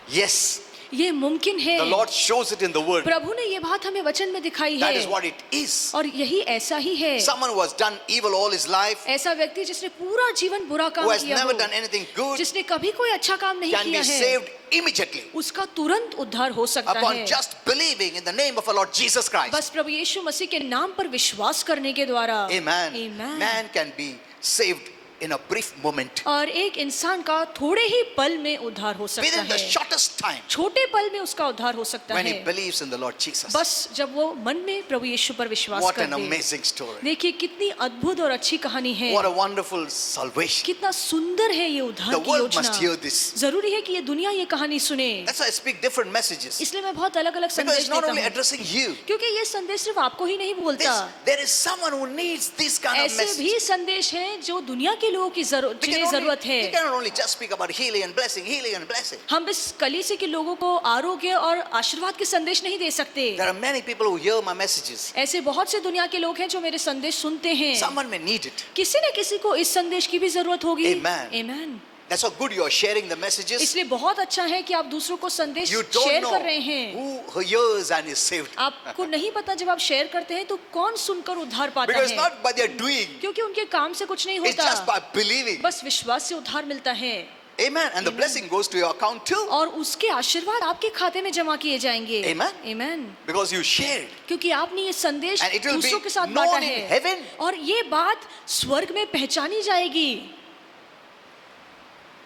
Yes, ये मुमकिन है। the Lord shows it in the word. प्रभु ने ये बात हमें वचन में दिखाई That is है what it is. और यही ऐसा ही है। Someone who has done evil all his life, ऐसा व्यक्ति जिसने पूरा जीवन बुरा who काम has किया never हो, done anything good, जिसने कभी कोई अच्छा काम नहीं can किया be है, saved immediately उसका तुरंत उद्धार हो सकता upon है just believing in the name of our Lord Jesus Christ. बस प्रभु यीशु मसीह के नाम पर विश्वास करने के द्वारा। Amen. Amen. Man can be saved in a brief moment, और एक इंसान का थोड़े ही पल में उद्धार हो सकता within the है, shortest time, छोटे पल में उसका उद्धार हो सकता when है, he believes in the Lord Jesus. बस जब वो मन में प्रभु यीशु पर विश्वास What कर an दे। amazing story. देखिए कितनी अद्भुत और अच्छी कहानी है, What a wonderful salvation. कितना सुंदर है ये उद्धार The की world must hear योजना। this. जरूरी है कि ये दुनिया ये कहानी सुने, That's why I speak different messages. इसलिए मैं बहुत अलग अलग Because संदेश it's not देता only हूँ, addressing you. क्योंकि ये संदेश सिर्फ आपको ही नहीं बोलता, There is someone who needs this kind of ऐसे message. भी संदेश हैं जो दुनिया के लोगों की जिन्हें जरूरत We है। cannot only just speak about healing and blessing, healing and blessing. हम इस कलीसिया के लोगों को आरोग्य और आशीर्वाद के संदेश नहीं दे सकते। There are many people who hear my messages. ऐसे बहुत से दुनिया के लोग हैं जो मेरे संदेश सुनते हैं, Someone may need it. किसी न किसी को इस संदेश की भी जरूरत होगी। Amen. Amen. That's how good you are sharing the messages. इसलिए बहुत अच्छा है कि आप दूसरों को संदेश You don't शेयर know कर रहे हैं। who hears and is saved. आपको नहीं पता जब आप शेयर करते हैं तो कौन सुनकर उद्धार पाता Because है, not by their doing, क्योंकि उनके काम से कुछ नहीं it's just होता, by believing. बस विश्वास से उद्धार मिलता है। Amen. And the blessing goes to your account too. और उसके आशीर्वाद आपके खाते में जमा किए जाएंगे। Amen. Amen. Because you shared. क्योंकि आपने ये संदेश And it will दूसरों be के साथ known बांटा in है heaven. और ये बात स्वर्ग में पहचानी जाएगी।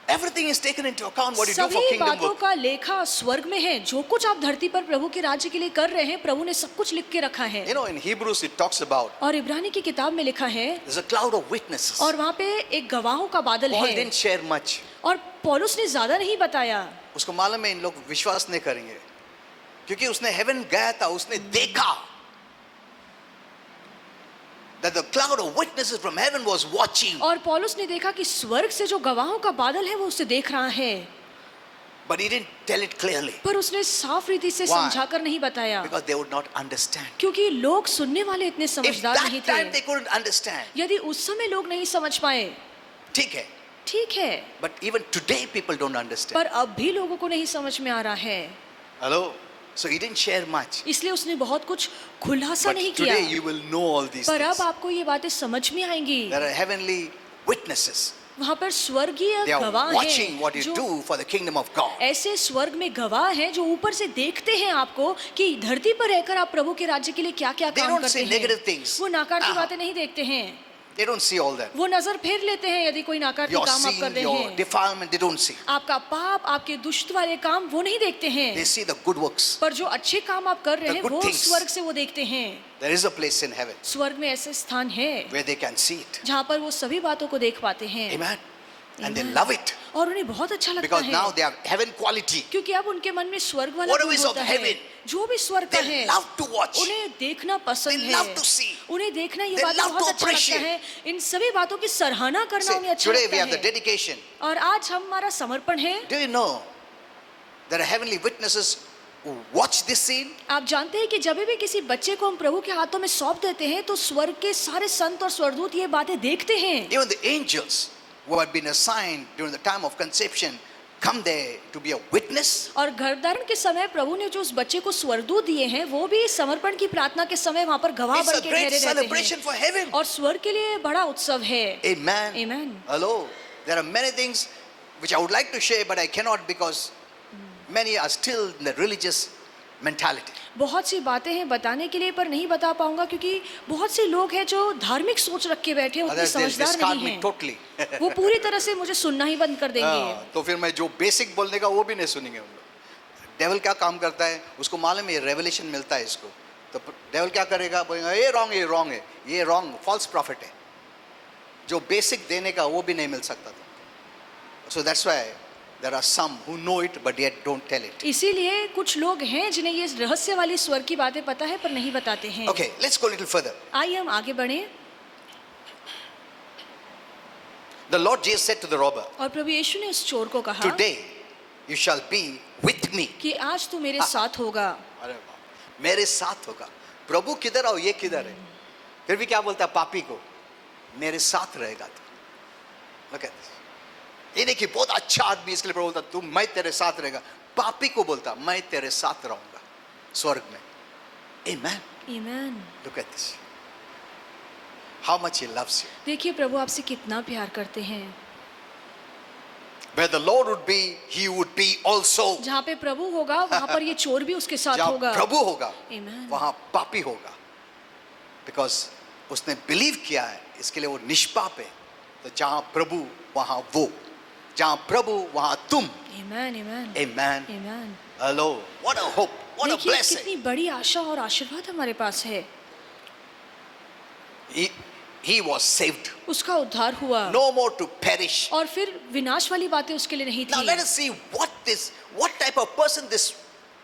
Everything is taken into account what you do for सभी kingdom बातों work. का लेखा स्वर्ग में है। जो कुछ आप धरती पर प्रभु के राज्य के लिए कर रहे हैं, प्रभु ने सब कुछ लिख के रखा है। You know, in Hebrews it talks about और इब्रानी की किताब में लिखा है, there's a cloud of witnesses. और वहाँ पे एक गवाहों का बादल Paul है, didn't share much. और पौलुस ने ज्यादा नहीं बताया। उसको मालूम है इन लोग विश्वास नहीं करेंगे, क्योंकि उसने हेवन गया था, उसने देखा that the cloud of witnesses from heaven was watching. और पौलुस ने देखा कि स्वर्ग से जो गवाहों का बादल है वो उसे देख रहा है, But he didn't tell it clearly पर उसने साफ रीति से Why? समझाकर नहीं बताया, because they would not understand. क्योंकि लोग सुनने वाले इतने If समझदार नहीं that time थे। they couldn't understand, यदि उस समय लोग नहीं समझ पाए, ठीक है, ठीक है, but even today people don't understand. पर अब भी लोगों को नहीं समझ में आ रहा है, Hello? So he didn't share much. इसलिए उसने बहुत कुछ खुलासा But नहीं किया। today you will know all these पर things. अब आपको ये बातें समझ में आएंगी। There are heavenly witnesses. वहाँ पर स्वर्गीय They are गवाह watching हैं, what you जो do for the kingdom of God. ऐसे स्वर्ग में गवाह हैं जो ऊपर से देखते हैं आपको कि धरती पर रहकर आप प्रभु के राज्य के लिए क्या क्या They काम don't करते see negative हैं। things. वो नाकारती Ah. बातें नहीं देखते हैं, They don't see all that. वो नजर फेर लेते हैं यदि कोई नाकारती Your काम आप कर sin, रहे your हैं। defilement, they don't see. आपका पाप, आपके दुष्ट वाले काम वो नहीं देखते हैं, They see the good works. पर जो अच्छे काम आप कर रहे The हैं good वो things. स्वर्ग से वो देखते हैं। There is a place in heaven स्वर्ग में ऐसे स्थान है where they can see it. जहाँ पर वो सभी बातों को देख पाते हैं। Amen. And they Amen. love it और उन्हें बहुत अच्छा लगता because है, now they have heaven quality. क्योंकि अब उनके मन में स्वर्ग वाला Whatever गुण is of होता है। heaven, जो भी स्वर्ग का They है love to watch. उन्हें देखना पसंद They है, love to see. उन्हें देखना ये They बातें love बहुत to अच्छा लगता appreciate. है। इन सभी बातों की सराहना करना See, उन्हें अच्छा today we लगता have the है। dedication. और आज हमारा समर्पण है। Do you know there are heavenly witnesses who watch this scene? आप जानते हैं कि जब भी किसी बच्चे को हम प्रभु के हाथों में सौंप देते हैं तो स्वर्ग के सारे संत और स्वर्गदूत ये बातें देखते हैं। Even the angels who had been assigned during the time of conception come there to be a witness. और गर्भधारण के समय प्रभु ने जो उस बच्चे को स्वर्गदूत दिए हैं वो भी समर्पण की प्रार्थना के समय वहां पर गवाह It's a बन के great ठहरे रहते celebration for heaven. हैं और स्वर्ग के लिए बड़ा उत्सव है. Amen. Amen. Hello. There are many things which I would like to share, but I cannot because many are still in the religious mentality. बहुत सी बातें हैं बताने के लिए पर नहीं बता पाऊंगा क्योंकि बहुत से लोग हैं जो धार्मिक सोच रख के बैठे हैं, उतने Others they'll समझदार discard नहीं me हैं. totally. वो पूरी तरह से मुझे सुनना ही बंद कर देंगे. तो फिर मैं जो बेसिक बोलने का वो भी नहीं सुनेंगे उन लोग. डेविल क्या काम करता है उसको मालूम है, रेवलेशन मिलता है इसको, तो डेविल क्या करेगा, बोलेगा ये रॉन्ग है, ये रॉन्ग फॉल्स प्रॉफिट है. जो बेसिक देने का वो भी नहीं मिल सकता था. So that's why there are some who know it but yet don't tell it. इसीलिए कुछ लोग हैं जिन्हें ये रहस्य वाली स्वर्ग की बातें पता है पर नहीं बताते हैं. Okay, let's go a little further. आइए हम आगे बढ़ें. The Lord Jesus said to the robber, और प्रभु यीशु ने उस चोर को कहा today you shall be with me. कि आज तू मेरे साथ होगा. अरे वाह, मेरे साथ होगा. प्रभु किधर और ये किधर है? फिर भी क्या बोलता है पापी को, मेरे साथ रहेगा तू. Look at this. ये देखिए बहुत अच्छा आदमी, इसके लिए प्रभु बोलता तू मैं तेरे साथ रहेगा. पापी को बोलता मैं तेरे साथ रहूंगा स्वर्ग में. Amen. Amen. Look at this. How much he loves you. देखिए प्रभु आपसे कितना प्यार करते हैं. Where the Lord would be, he would be also. जहाँ पे प्रभु होगा वहाँ पर ये चोर भी उसके साथ जहाँ होगा. प्रभु होगा Amen. वहाँ पापी होगा. Because उसने बिलीव किया है, इसके लिए वो निष्पाप है. तो जहाँ प्रभु वहाँ वो, जहाँ प्रभु वहाँ तुम. Amen. Amen. Amen. Amen. Hello. What a hope. What a देखिए blessing. कितनी बड़ी आशा और आशीर्वाद हमारे पास है. He was saved. उसका उद्धार हुआ. No more to perish. और फिर विनाश वाली बातें उसके लिए नहीं Now let थी. us see what type of person this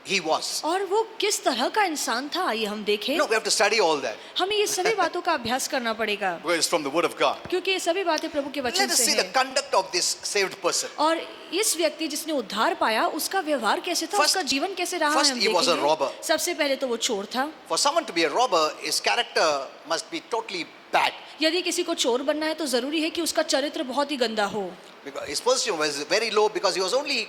he was. और वो किस तरह का इंसान था आइए हम देखें. No, we have to study all that. हमें ये सभी बातों का अभ्यास करना पड़ेगा Because it's from the word of God. क्योंकि ये सभी बातें प्रभु के वचन Let us से see the हैं. conduct of this saved person. और इस व्यक्ति जिसने उद्धार पाया उसका व्यवहार कैसे था, First- उसका जीवन कैसे रहा first है हम he was a देखेंगे. robber. सबसे पहले तो वो चोर था. For someone to be a robber, his character must be totally bad. यदि किसी को चोर बनना है तो जरूरी है कि उसका चरित्र बहुत ही गंदा हो. Because his position was very low because he was only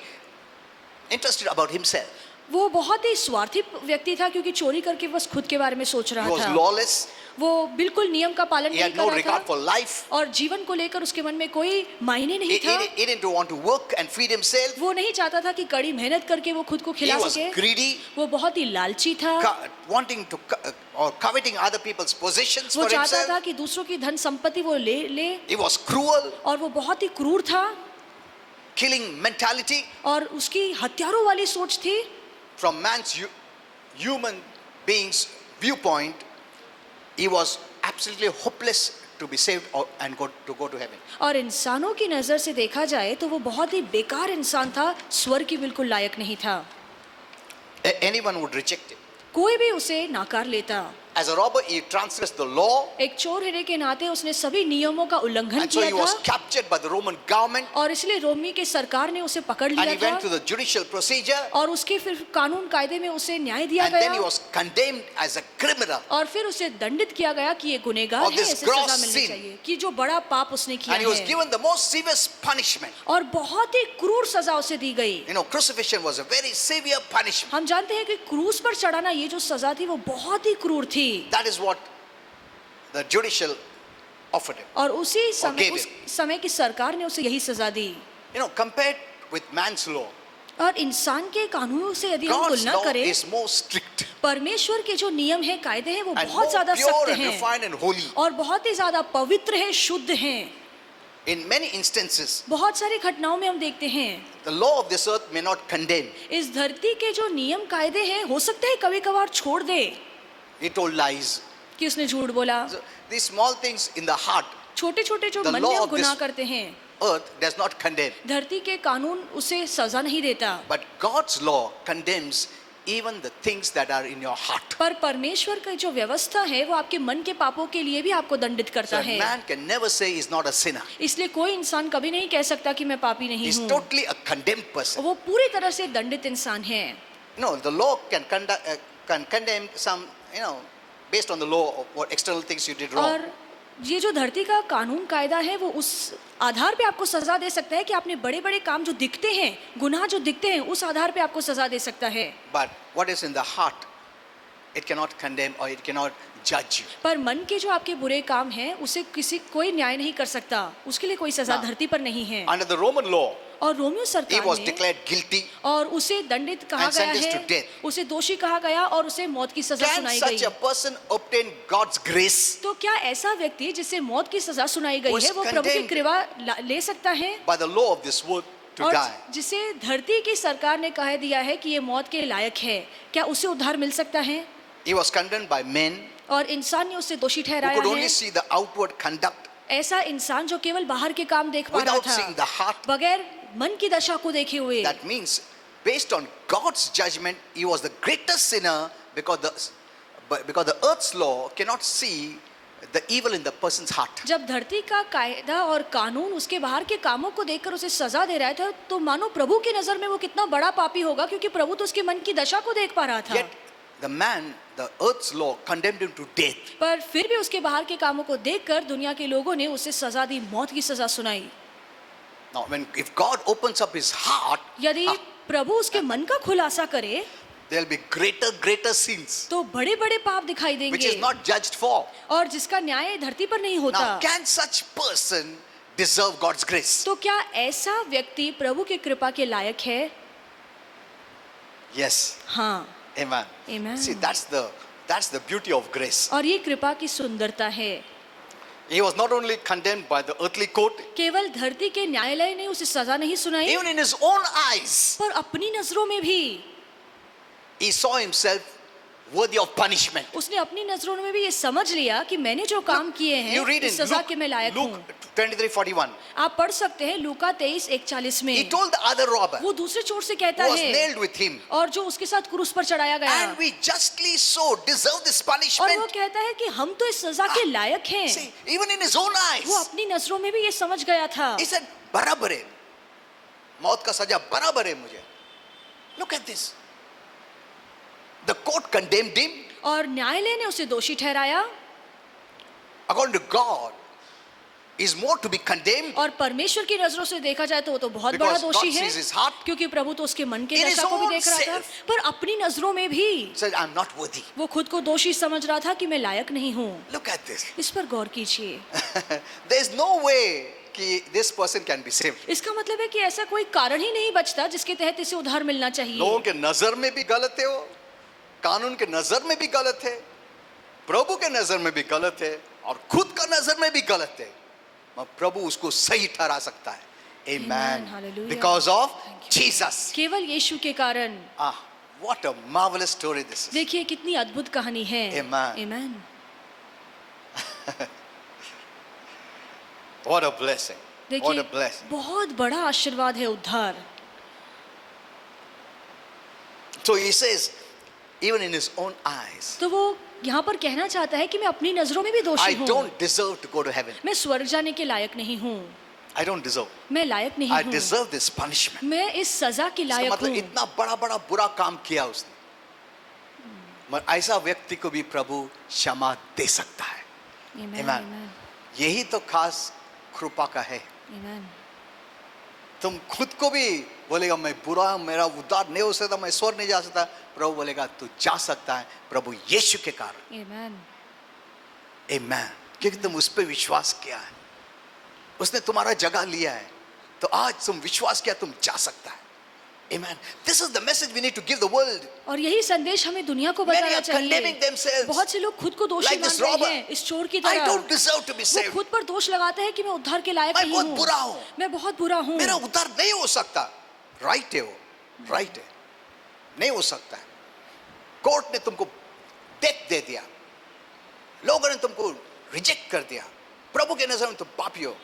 interested about himself. वो बहुत ही स्वार्थी व्यक्ति था क्योंकि चोरी करके बस खुद के बारे में सोच He रहा was था. lawless. वो बिल्कुल नियम का पालन He नहीं had no कर regard रहा for था life. और जीवन को लेकर उसके मन में कोई मायने नहीं था. He didn't want to work and feed himself. वो नहीं चाहता था कि कड़ी मेहनत करके वो खुद को He खिला was सके. greedy, वो बहुत ही लालची था. wanting to or coveting other people's possessions वो for चाहता था himself. कि दूसरों की धन संपत्ति वो ले He was cruel, और वो बहुत ही क्रूर था killing mentality और उसकी हत्यारों वाली सोच थी. from man's human being's viewpoint. He was absolutely hopeless to be saved and go to heaven. और इंसानों की नजर से देखा जाए तो वो बहुत ही बेकार इंसान था, स्वर्ग की बिल्कुल लायक नहीं था. Anyone would reject it. कोई भी उसे नाकार लेता. As a robber, he transgressed the law, एक चोर होने के नाते उसने सभी नियमों का उल्लंघन and so किया he was था captured by the Roman government, और इसलिए रोमी के सरकार ने उसे पकड़ and लिया he went to था the judicial procedure, और उसके फिर कानून कायदे में उसे न्याय दिया and then he गया was condemned as a criminal. और फिर उसे दंडित किया गया कि ये गुनहगार Of है, this ऐसे gross सजा मिलनी sin. चाहिए कि जो बड़ा पाप उसने किया And he was है. given the most severe punishment. और बहुत ही क्रूर सजा उसे दी गई. You know, crucifixion was a very severe punishment. हम जानते हैं कि क्रूस पर चढ़ाना ये जो सजा थी वो बहुत ही क्रूर थी. That is what the judicial offered him. और उसी समय gave उस समय की सरकार ने उसे यही सजा दी. You know, compared with man's law, और इंसान के कानूनों से यदि हम God's तुलना law करें is more strict परमेश्वर के जो नियम है कायदे हैं वो and बहुत more ज्यादा pure सख्त and हैं refined and holy. और बहुत ही ज्यादा पवित्र है, शुद्ध हैं. In many instances, बहुत सारी घटनाओं में हम देखते हैं the law of this earth may not condemn. इस धरती के जो नियम कायदे हैं हो सकता है कभी कभार छोड़ दे He told lies. कि उसने झूठ बोला. So, these small things in the heart, छोटे छोटे जो The मन law में हम of this- गुनाह करते हैं earth does not condemn. धरती के कानून उसे सजा नहीं देता But God's law condemns even the things that are in your heart. पर परमेश्वर की जो व्यवस्था है वो आपके मन के पापों के लिए भी आपको दंडित So करता a है. man can never say he's not a sinner. इसलिए कोई इंसान कभी नहीं कह सकता कि मैं पापी नहीं He's हूँ. totally a condemned person. वो पूरी तरह से दंडित इंसान है. No, the law can condemn some, based on the law of what external things you did wrong. और ये जो धरती का कानून कायदा है वो उस आधार पे आपको सजा दे सकता है कि आपने बड़े बड़े काम जो दिखते हैं, गुनाह जो दिखते हैं, उस आधार पे आपको सजा दे सकता है। But what is in the heart, it cannot condemn or it cannot judge you. पर मन के जो आपके बुरे काम हैं उसे कोई न्याय नहीं कर सकता, उसके लिए कोई सजा हाँ। धरती पर नहीं है। Under the Roman law, और रोमियो he सरकार was ने declared guilty. और उसे दंडित कहा And गया sentenced to है, death. उसे दोषी कहा गया और उसे मौत की सजा Can सुनाई such गई। a person obtain God's grace? तो क्या ऐसा व्यक्ति जिसे मौत की सजा सुनाई गई Was है वो प्रभु की condemned कृपा ले सकता है? By the law of this world to और die. जिसे धरती की सरकार ने कह दिया है कि ये मौत के लायक है, क्या उसे उद्धार मिल सकता है? He was condemned by men और इंसान ने उसे दोषी who ठहराया could only है। see the outward conduct ऐसा इंसान जो केवल बाहर के काम देख पा रहा without seeing the था, heart. बगैर मन की दशा को देखे हुए। That means, based on God's judgment, he was the greatest sinner because the earth's law cannot see the evil in the person's heart. जब धरती का कायदा और कानून उसके बाहर के कामों को देखकर उसे सजा दे रहा था, तो मानो प्रभु की नजर में वो कितना बड़ा पापी होगा, क्योंकि प्रभु तो उसके मन की दशा को देख पा रहा था। Yet the man, the earth's law condemned him to death. पर फिर भी उसके बाहर के कामों को देखकर दुनिया के लोगों ने उसे सजा दी, मौत की सजा सुनाई। Now, if God opens up his heart, यदि प्रभु उसके मन का खुलासा करे there'll be greater sins तो बड़े बड़े पाप दिखाई which देंगे, is not judged for. और जिसका न्याय धरती पर नहीं होता। Now, can such person deserve God's grace? तो क्या ऐसा व्यक्ति प्रभु की कृपा के लायक है? Yes. हाँ, Amen. Amen. See, that's the beauty of grace. और ये कृपा की सुंदरता है। He was not only condemned by the earthly court, केवल धरती के न्यायालय ने उसे सजा नहीं सुनाई, even in his own eyes, पर अपनी नजरों में भी he saw himself worthy of punishment. उसने अपनी नजरों में भी ये समझ लिया कि मैंने जो काम किए हैं You read in इस सजा के मैं लायक Luke हूँ। 23:41. आप पढ़ सकते हैं लूका 23:41 He में। told the other robber वो दूसरे चोर से कहता who was है, nailed with him, और जो उसके साथ क्रूस पर चढ़ाया गया, and we justly so deserve this और वो punishment. कहता है कि हम तो इस सजा के लायक हैं। See, even in his own वो eyes, अपनी नजरों में भी ये समझ गया था। he said, बराबर है, मौत का सजा बराबर है मुझे. Look at this. The court condemned him. और न्यायालय ने उसे दोषी ठहराया, According to God, is more to be condemned. और परमेश्वर की नजरों से देखा जाए तो वो तो बहुत बड़ा Because दोषी God है, sees his heart. क्योंकि प्रभु तो उसके मन के In his दशा को भी own देख रहा था। self. पर अपनी नजरों में भी He said, I'm not worthy. वो खुद को दोषी समझ रहा था कि मैं लायक नहीं हूँ। Look at this. इस पर गौर कीजिए। There's no way कि this person can be saved. इसका मतलब है कि ऐसा कोई कारण ही नहीं बचता जिसके तहत इसे उद्धार मिलना चाहिए। लोगों के नजर में भी गलत है वो, कानून के नजर में भी गलत है, प्रभु के नजर में भी गलत है, और खुद का नजर में भी गलत है, मगर प्रभु उसको सही ठहरा सकता है. Amen. Amen. Hallelujah. Because of Thank you. Jesus. केवल यीशु के कारण। What a marvelous story this is. देखिए कितनी अद्भुत कहानी है। Amen. Amen. What a blessing. What a देखिए blessing. बहुत बड़ा आशीर्वाद है उद्धार। So he says, even in his own eyes, तो वो यहाँ पर कहना चाहता है कि मैं अपनी नजरों में भी I दोषी हूँ। don't deserve to go to heaven. मैं स्वर्ग जाने के लायक नहीं हूँ। I don't deserve. मैं लायक नहीं I हूँ। deserve this punishment. मैं इस सजा के इसका लायक मतलब हूँ। इतना बड़ा बड़ा बुरा काम किया उसने, मगर ऐसा व्यक्ति को भी प्रभु क्षमा दे सकता है. Amen, Amen. amen, यही तो खास कृपा का है. amen. तुम खुद को भी बोलेगा मैं बुरा हूं, मेरा उद्धार नहीं हो सकता, मैं स्वर्ग नहीं जा सकता, प्रभु बोलेगा तू जा सकता है प्रभु यीशु के कारण. Amen. आमेन. क्योंकि तुम उस पर विश्वास किया है, उसने तुम्हारा जगह लिया है, तो आज तुम विश्वास किया, तुम जा सकता है. Amen. This is the message we need to give the world. और यही संदेश हमें दुनिया को Many बताना are condemning चाहिए। themselves. बहुत से लोग खुद को दोषी Like this मान robber. रहे हैं, इस चोर की I तरह। don't deserve to be वो saved. खुद पर दोष लगाते हैं कि मैं उद्धार के लायक मैं नहीं बहुत हूँ। बुरा हूँ। मैं बहुत बुरा हूँ। मेरा उद्धार नहीं हो सकता. राइट है वो, राइट है, नहीं हो सकता है. कोर्ट ने तुमको डेथ दे दिया, लोगों ने तुमको रिजेक्ट कर दिया, प्रभु के नजर में तुम पापी हो,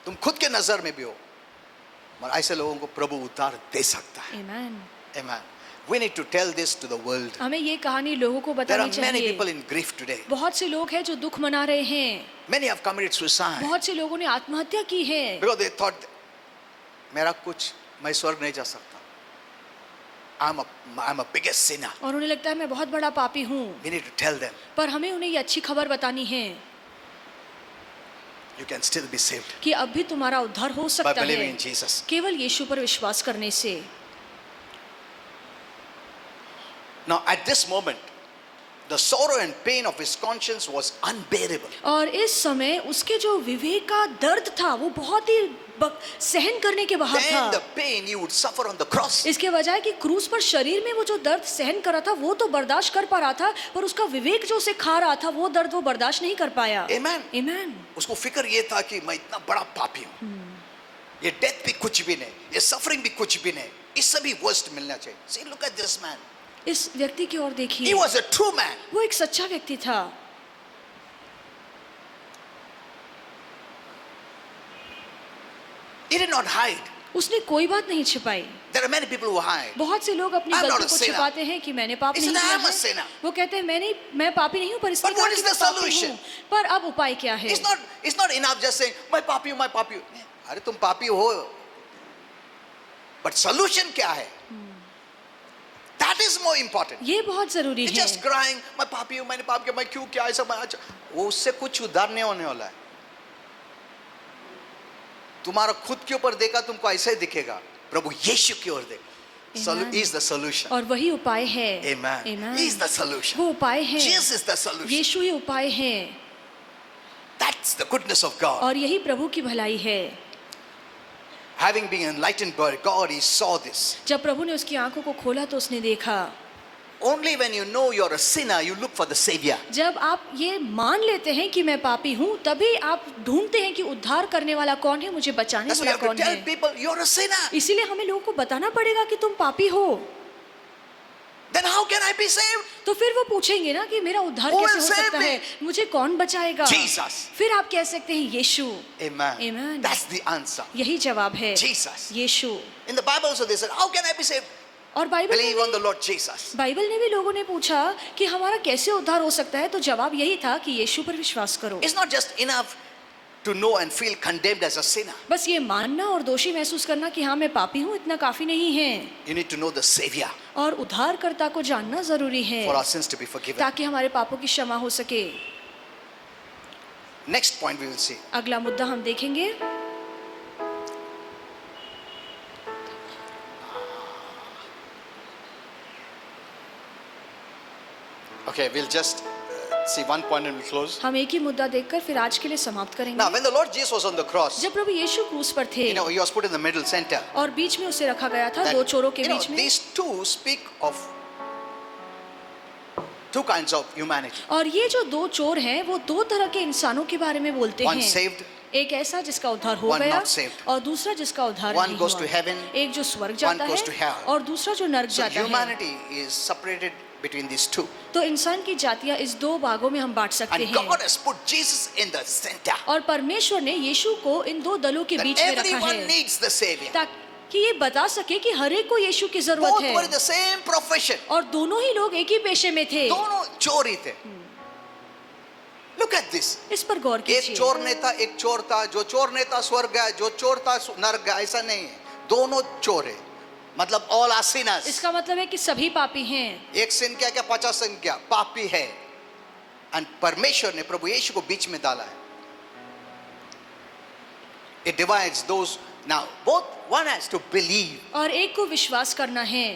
तुम खुद के नजर में भी हो, मगर ऐसे लोगों को प्रभु उद्धार दे सकता है. Amen. Amen. We need to tell this to the world. हमें ये कहानी लोगों को There are बतानी many चाहिए। people in grief today. बहुत से लोग हैं जो दुख मना रहे हैं। Many have committed suicide बहुत से लोगों ने आत्महत्या की है, because they thought मेरा कुछ, मैं स्वर्ग नहीं जा सकता. I'm a biggest sinner. और उन्हें लगता है मैं बहुत बड़ा पापी हूँ। We need to tell them. पर हमें उन्हें ये अच्छी खबर बतानी है। You can still be saved कि अब भी तुम्हारा उद्धार हो by सकता believing है in Jesus. केवल यीशु पर विश्वास करने से। Now, at this moment, the sorrow and pain of his conscience was unbearable. और इस समय उसके जो विवेक का दर्द था वो बहुत ही सहन करने के बाहर Then the था। pain he would suffer on the cross. इसके बजाय कि क्रूस पर शरीर में वो जो दर्द सहन कर रहा था वो तो बर्दाश्त कर पा रहा था, पर उसका विवेक जो उसे खा रहा था वो दर्द वो बर्दाश्त नहीं कर पाया। Amen. Amen. उसको फिक्र ये था कि मैं इतना बड़ा पापी हूँ, ये डेथ भी कुछ भी नहीं, ये सफरिंग भी कुछ भी नहीं, इससे भी वर्स्ट मिलना चाहिए। See, look at this man. इस व्यक्ति की ओर He देखिए, was a true man. वो एक सच्चा व्यक्ति था। He did not hide. उसने कोई बात नहीं छिपाई। There are many people who hide. बहुत से लोग अपनी I'm not गलती a को sinner. छिपाते हैं कि मैंने पाप He नहीं said, किया "I'm a है। sinner." वो कहते हैं मैं पापी नहीं हूँ, पर इसने But what कहा is कि the मैं पापी solution? हूँ। पर अब उपाय क्या है? It's not enough just saying, मैं पापी हूँ, मैं पापी हूँ। अरे तुम पापी हो, but solution क्या है? That is more important. ये बहुत जरूरी It's है। just crying, मैं पापी हूँ, मैंने पाप किया, मैं क्यों क्या ऐसा मैं अच्छा, वो उससे कुछ उद्धार नहीं होने वाला है। तुम्हारा खुद के ऊपर देखा तुमको ऐसा ही दिखेगा, प्रभु यीशु की ओर देखो। Amen. He is the solution. और वही उपाय है। Amen. Amen. He is the solution. वो उपाय है। Jesus is the solution. यीशु ही उपाय है That's the goodness of God. और यही प्रभु की भलाई है। Having been enlightened by God, he saw this. जब प्रभु ने उसकी आंखों को खोला तो उसने देखा। Only when you know you're a sinner, you look for the Savior. जब आप ये मान लेते हैं कि मैं पापी हूँ, तभी आप ढूंढते हैं कि उद्धार करने वाला कौन है, मुझे बचाने That's why you वाला have कौन to tell है। people you're a sinner. इसीलिए हमें लोगों को बताना पड़ेगा कि तुम पापी हो। Then how can I be saved? तो फिर वो पूछेंगे ना कि मेरा उद्धार Who कैसे will हो save सकता me? है, मुझे कौन बचाएगा? Jesus. फिर आप कह सकते हैं यीशु। Amen. Amen. That's the answer. यही जवाब है, Jesus. Yeshu. In the Bible also they said, how can I be saved? और Believe on the Lord Jesus. Bible ने भी लोगों ने पूछा कि हमारा कैसे उद्धार हो सकता है, तो जवाब यही था कि यीशु पर विश्वास करो। It's not just enough to know and feel condemned as a sinner. बस ये मानना और दोषी महसूस करना कि हाँ मैं पापी हूँ, इतना काफी नहीं है। You need to know the Savior और उद्धारकर्ता को जानना जरूरी है for our sins to be forgiven. ताकि हमारे पापों की क्षमा हो सके। Next point we will see. अगला मुद्दा हम देखेंगे। Okay, we'll just see one point and we'll close. हम एक ही मुद्दा देखकर फिर आज के लिए समाप्त करेंगे। Now, when the Lord Jesus was on the cross, जब प्रभु यीशु क्रूस पर थे he was put in the middle center. और बीच में उसे रखा गया था, That, दो चोरों के बीच में। these two speak of two kinds of humanity. और ये जो दो चोर हैं वो दो तरह के इंसानों के बारे में बोलते One हैं। saved, एक ऐसा जिसका उद्धार हो one गया not saved. और दूसरा जिसका उद्धार One नहीं goes हुआ। to heaven, एक जो स्वर्ग जाता goes to है hell. और दूसरा जो नरक So जाता है। humanity is separated between these two. तो इंसान की जातियां इस दो भागों में हम बांट सकते And हैं। God has put Jesus in the center. और परमेश्वर ने यीशु को इन दो दलों के That बीच में रखा everyone है needs the Savior. ताकि ये बता सके कि हर एक को यीशु की जरूरत Both were in है। the same profession. और दोनों ही लोग एक ही पेशे में थे। दोनों चोर ही थे. Look at this. इस पर गौर एक कीजिए। चोर नेता एक चोर था, जो चोर नेता स्वर्ग गया, जो चोर था नरक गया, ऐसा नहीं है, दोनों चोर है, मतलब all are sinners. इसका मतलब है कि सभी पापी हैं। एक सिन क्या क्या 50 सिन क्या पापी है, और परमेश्वर ने प्रभु यीशु को बीच में डाला है. It divides those. Now both one has to believe. और एक को विश्वास करना है,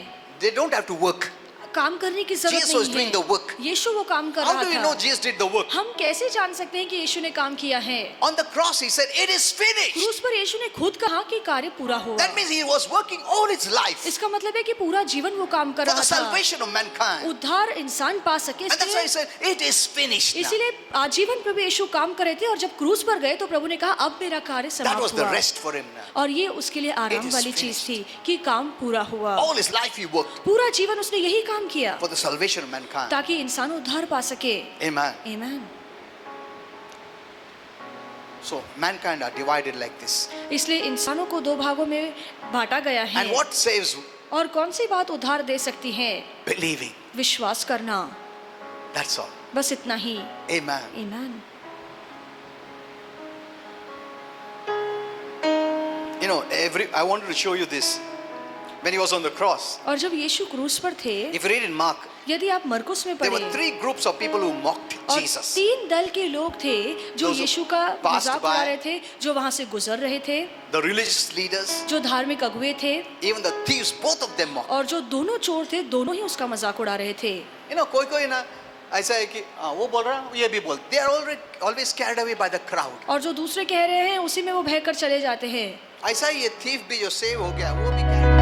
They don't have to work. काम करने की जरूरत Jesus was नहीं doing the work. है। यीशु वो काम कर How रहा do we know था। Jesus did the work? हम कैसे जान सकते हैं कि यीशु ने काम किया है? On the cross he said, "It is finished." क्रूस पर यीशु ने खुद कहा कि कार्य पूरा हुआ। That means he was working all his life इसका मतलब है कि पूरा जीवन वो काम कर for रहा the था, salvation of mankind. उद्धार इंसान पा सके And that's why he इसलिए said, "It is finished." now." इसीलिए आजीवन प्रभु यीशु काम कर रहे थे और जब क्रूस पर गए तो प्रभु ने कहा अब मेरा कार्य That was समाप्त the हुआ। rest for him now. और ये उसके लिए आराम It is वाली चीज थी कि काम पूरा हुआ। All his life he worked पूरा जीवन उसने यही काम किया for the salvation of mankind. ताकि इंसान उद्धार पा सके। Amen. आमीन। So mankind are divided like this. इसलिए इंसानों को दो भागों में बांटा गया है। And what saves? और कौन सी बात उद्धार दे सकती है? Believing. विश्वास करना, That's all. बस इतना ही। Amen. आमीन। You know, I wanted to show you this when he was on the cross. और जब यीशु क्रूस पर थे, If you read in Mark, यदि आप मरकुस में There were पढ़े, 3 groups of people who mocked और Jesus. 3 दल के लोग थे जो Those who यीशु का passed मजाक उड़ा by. रहे थे, जो वहां से गुजर रहे थे, The religious leaders, जो धार्मिक अगुए थे, even the thieves, both of them mocked. और जो दोनों चोर थे, दोनों ही उसका मजाक उड़ा रहे थे। You know, कोई ना ऐसा है कि वो बोल रहा ये भी बोल, they are always carried away by the crowd. और जो दूसरे कह रहे हैं उसी में वो बहकर चले जाते हैं। ऐसा ही ये thief भी जो सेव हो गया वो भी carried away.